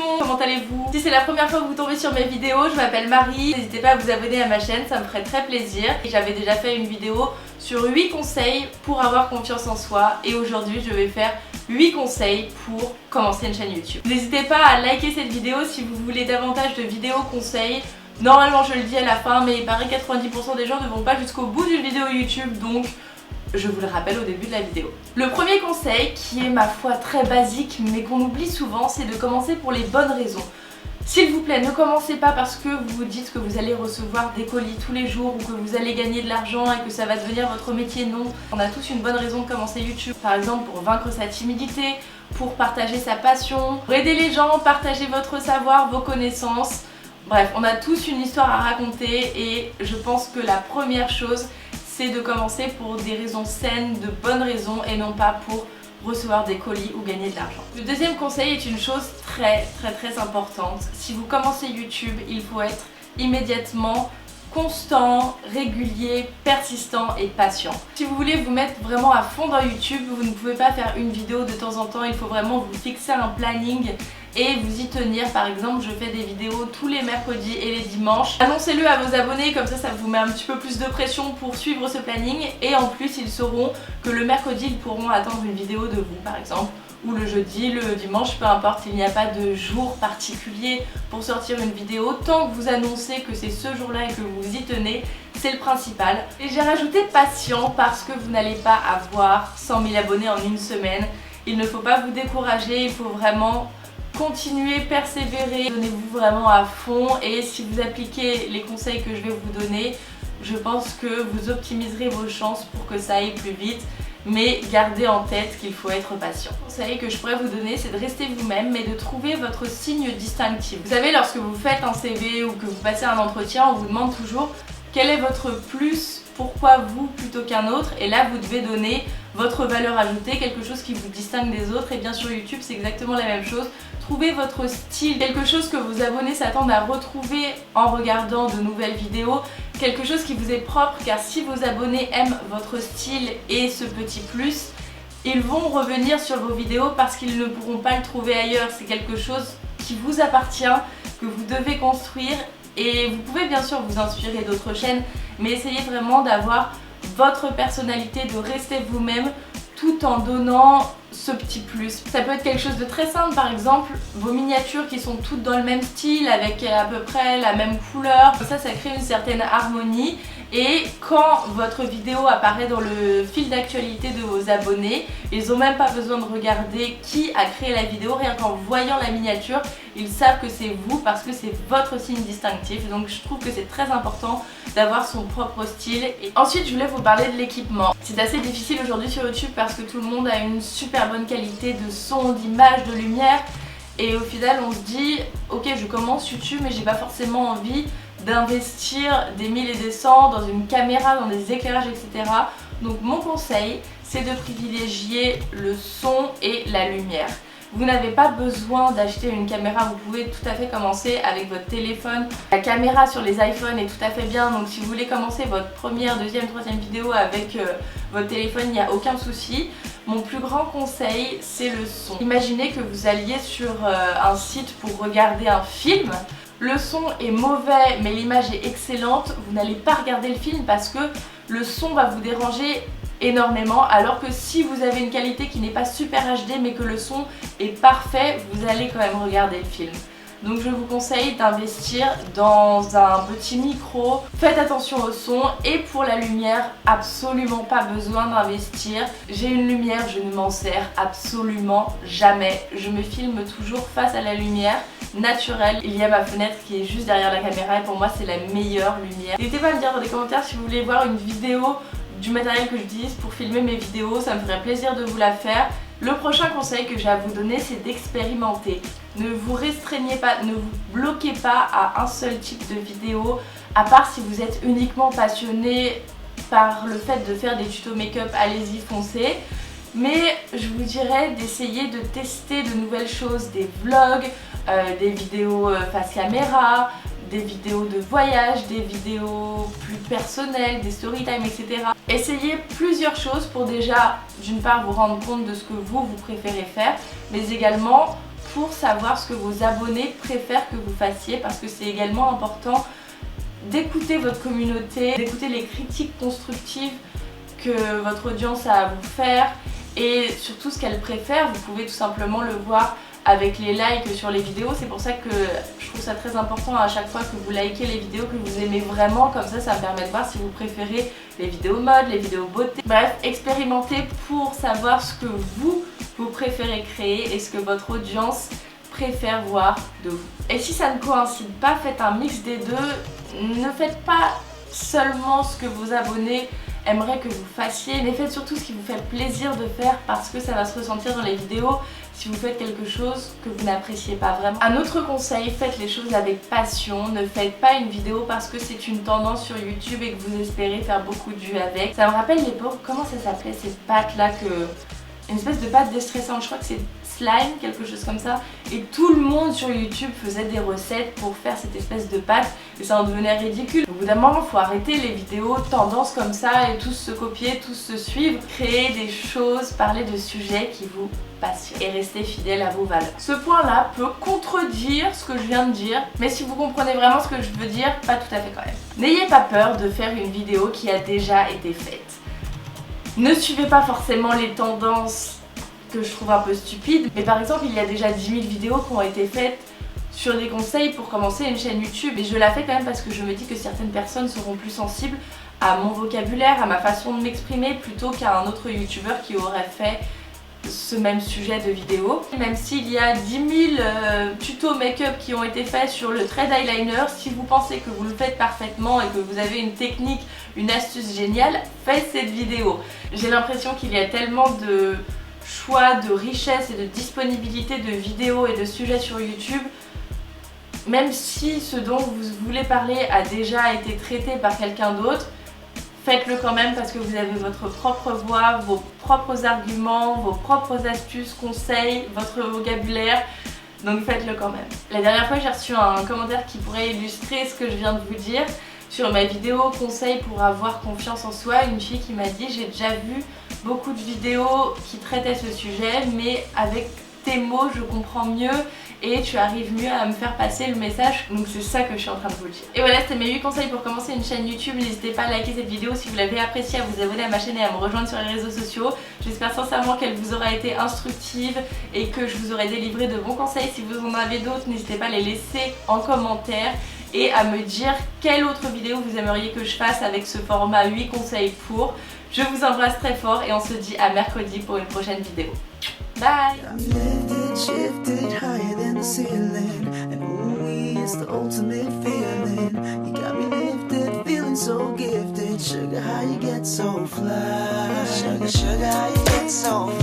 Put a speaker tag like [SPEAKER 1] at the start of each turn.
[SPEAKER 1] monde, comment allez-vous? Si c'est la première fois que vous tombez sur mes vidéos, je m'appelle Marie, n'hésitez pas à vous abonner à ma chaîne, ça me ferait très plaisir. J'avais déjà fait une vidéo sur 8 conseils pour avoir confiance en soi et aujourd'hui je vais faire 8 conseils pour commencer une chaîne YouTube. N'hésitez pas à liker cette vidéo si vous voulez davantage de vidéos conseils. Normalement je le dis à la fin mais il paraît que 90% des gens ne vont pas jusqu'au bout d'une vidéo YouTube, donc je vous le rappelle au début de la vidéo. Le premier conseil, qui est ma foi très basique mais qu'on oublie souvent, c'est de commencer pour les bonnes raisons. S'il vous plaît, ne commencez pas parce que vous vous dites que vous allez recevoir des colis tous les jours ou que vous allez gagner de l'argent et que ça va devenir votre métier. Non, on a tous une bonne raison de commencer YouTube. Par exemple pour vaincre sa timidité, pour partager sa passion, pour aider les gens, partager votre savoir, vos connaissances. Bref, on a tous une histoire à raconter et je pense que la première chose, c'est de commencer pour des raisons saines, de bonnes raisons et non pas pour recevoir des colis ou gagner de l'argent. Le deuxième conseil est une chose très importante. Si vous commencez YouTube, il faut être immédiatement constant, régulier, persistant et patient. Si vous voulez vous mettre vraiment à fond dans YouTube, vous ne pouvez pas faire une vidéo de temps en temps, il faut vraiment vous fixer un planning et vous y tenir. Par exemple, je fais des vidéos tous les mercredis et les dimanches. Annoncez-le à vos abonnés, comme ça vous met un petit peu plus de pression pour suivre ce planning et en plus ils sauront que le mercredi ils pourront attendre une vidéo de vous par exemple, ou le jeudi, le dimanche, peu importe, il n'y a pas de jour particulier pour sortir une vidéo. Tant que vous annoncez que c'est ce jour-là et que vous y tenez, c'est le principal. Et j'ai rajouté patient parce que vous n'allez pas avoir 100 000 abonnés en une semaine. Il ne faut pas vous décourager, il faut vraiment continuer, persévérer, donnez-vous vraiment à fond et si vous appliquez les conseils que je vais vous donner, je pense que vous optimiserez vos chances pour que ça aille plus vite. Mais gardez en tête qu'il faut être patient. Le conseil que je pourrais vous donner, c'est de rester vous-même mais de trouver votre signe distinctif. Vous savez, lorsque vous faites un CV ou que vous passez un entretien, on vous demande toujours quel est votre plus, pourquoi vous plutôt qu'un autre, et là vous devez donner votre valeur ajoutée, quelque chose qui vous distingue des autres. Et bien sur YouTube c'est exactement la même chose. Trouvez votre style, quelque chose que vos abonnés s'attendent à retrouver en regardant de nouvelles vidéos, quelque chose qui vous est propre, car si vos abonnés aiment votre style et ce petit plus, ils vont revenir sur vos vidéos parce qu'ils ne pourront pas le trouver ailleurs. C'est quelque chose qui vous appartient, que vous devez construire et vous pouvez bien sûr vous inspirer d'autres chaînes, mais essayez vraiment d'avoir votre personnalité, de rester vous-même tout en donnant ce petit plus. Ça peut être quelque chose de très simple, par exemple vos miniatures qui sont toutes dans le même style avec à peu près la même couleur. Ça crée une certaine harmonie et quand votre vidéo apparaît dans le fil d'actualité de vos abonnés, ils n'ont même pas besoin de regarder qui a créé la vidéo, rien qu'en voyant la miniature, ils savent que c'est vous parce que c'est votre signe distinctif. Donc je trouve que c'est très important d'avoir son propre style. Et ensuite je voulais vous parler de l'équipement. C'est assez difficile aujourd'hui sur YouTube parce que tout le monde a une super bonne qualité de son, d'image, de lumière et au final on se dit ok, je commence YouTube mais j'ai pas forcément envie d'investir des 1000 et des 100 dans une caméra, dans des éclairages, etc. Donc mon conseil, c'est de privilégier le son et la lumière. Vous n'avez pas besoin d'acheter une caméra, vous pouvez tout à fait commencer avec votre téléphone. La caméra sur les iPhones est tout à fait bien, donc si vous voulez commencer votre première, deuxième, troisième vidéo avec votre téléphone, il n'y a aucun souci. Mon plus grand conseil, c'est le son. Imaginez que vous alliez sur un site pour regarder un film. Le son est mauvais mais l'image est excellente, vous n'allez pas regarder le film parce que le son va vous déranger énormément, alors que si vous avez une qualité qui n'est pas super HD mais que le son est parfait, vous allez quand même regarder le film. Donc je vous conseille d'investir dans un petit micro, faites attention au son, et pour la lumière, absolument pas besoin d'investir. J'ai une lumière, je ne m'en sers absolument jamais, je me filme toujours face à la lumière naturelle. Il y a ma fenêtre qui est juste derrière la caméra et pour moi c'est la meilleure lumière. N'hésitez pas à me dire dans les commentaires si vous voulez voir une vidéo du matériel que j'utilise pour filmer mes vidéos, ça me ferait plaisir de vous la faire. Le prochain conseil que j'ai à vous donner, c'est d'expérimenter. Ne vous restreignez pas, ne vous bloquez pas à un seul type de vidéo, à part si vous êtes uniquement passionné par le fait de faire des tutos make-up, allez-y, foncez. Mais je vous dirais d'essayer de tester de nouvelles choses, des vlogs, des vidéos face caméra, des vidéos de voyage, des vidéos plus personnelles, des story time, etc. Essayez plusieurs choses pour déjà, d'une part, vous rendre compte de ce que vous préférez faire, mais également pour savoir ce que vos abonnés préfèrent que vous fassiez, parce que c'est également important d'écouter votre communauté, d'écouter les critiques constructives que votre audience a à vous faire et surtout ce qu'elle préfère. Vous pouvez tout simplement le voir avec les likes sur les vidéos. C'est pour ça que je trouve ça très important à chaque fois que vous likez les vidéos que vous aimez vraiment, comme ça me permet de voir si vous préférez les vidéos mode, les vidéos beauté. Bref, expérimentez pour savoir ce que vous préférez créer et ce que votre audience préfère voir de vous. Et si ça ne coïncide pas, faites un mix des deux. Ne faites pas seulement ce que vos abonnés aimeraient que vous fassiez, mais faites surtout ce qui vous fait plaisir de faire, parce que ça va se ressentir dans les vidéos si vous faites quelque chose que vous n'appréciez pas vraiment. Un autre conseil, faites les choses avec passion. Ne faites pas une vidéo parce que c'est une tendance sur YouTube et que vous espérez faire beaucoup de vues avec. Ça me rappelle l'époque, comment ça s'appelait cette pâte là, une espèce de pâte déstressante, je crois que c'est slime, quelque chose comme ça, et tout le monde sur YouTube faisait des recettes pour faire cette espèce de pâte et ça en devenait ridicule. Au bout d'un moment, il faut arrêter les vidéos tendances comme ça et tous se copier, tous se suivre, créer des choses, parler de sujets qui vous passionnent et rester fidèle à vos valeurs. Ce point-là peut contredire ce que je viens de dire, mais si vous comprenez vraiment ce que je veux dire, pas tout à fait quand même. N'ayez pas peur de faire une vidéo qui a déjà été faite. Ne suivez pas forcément les tendances que je trouve un peu stupides, mais par exemple il y a déjà 10 000 vidéos qui ont été faites sur des conseils pour commencer une chaîne YouTube, et je la fais quand même parce que je me dis que certaines personnes seront plus sensibles à mon vocabulaire, à ma façon de m'exprimer, plutôt qu'à un autre youtubeur qui aurait fait ce même sujet de vidéo. Même s'il y a 10 000 tutos make-up qui ont été faits sur le trait d'eyeliner, si vous pensez que vous le faites parfaitement et que vous avez une technique, une astuce géniale, faites cette vidéo. J'ai l'impression qu'il y a tellement de choix, de richesse et de disponibilité de vidéos et de sujets sur YouTube. Même si ce dont vous voulez parler a déjà été traité par quelqu'un d'autre, faites-le quand même parce que vous avez votre propre voix, vos propres arguments, vos propres astuces, conseils, votre vocabulaire. Donc faites-le quand même. La dernière fois j'ai reçu un commentaire qui pourrait illustrer ce que je viens de vous dire. Sur ma vidéo conseil pour avoir confiance en soi, une fille qui m'a dit: j'ai déjà vu beaucoup de vidéos qui traitaient ce sujet, mais avec tes mots je comprends mieux et tu arrives mieux à me faire passer le message. Donc c'est ça que je suis en train de vous dire. Et voilà, c'était mes 8 conseils pour commencer une chaîne YouTube. N'hésitez pas à liker cette vidéo si vous l'avez appréciée, à vous abonner à ma chaîne et à me rejoindre sur les réseaux sociaux. J'espère sincèrement qu'elle vous aura été instructive et que je vous aurai délivré de bons conseils. Si vous en avez d'autres, n'hésitez pas à les laisser en commentaire et à me dire quelle autre vidéo vous aimeriez que je fasse avec ce format 8 conseils pour. Je vous embrasse très fort et on se dit à mercredi pour une prochaine vidéo. Bye! Sugar, how you get so fly? Sugar, how you get so fly?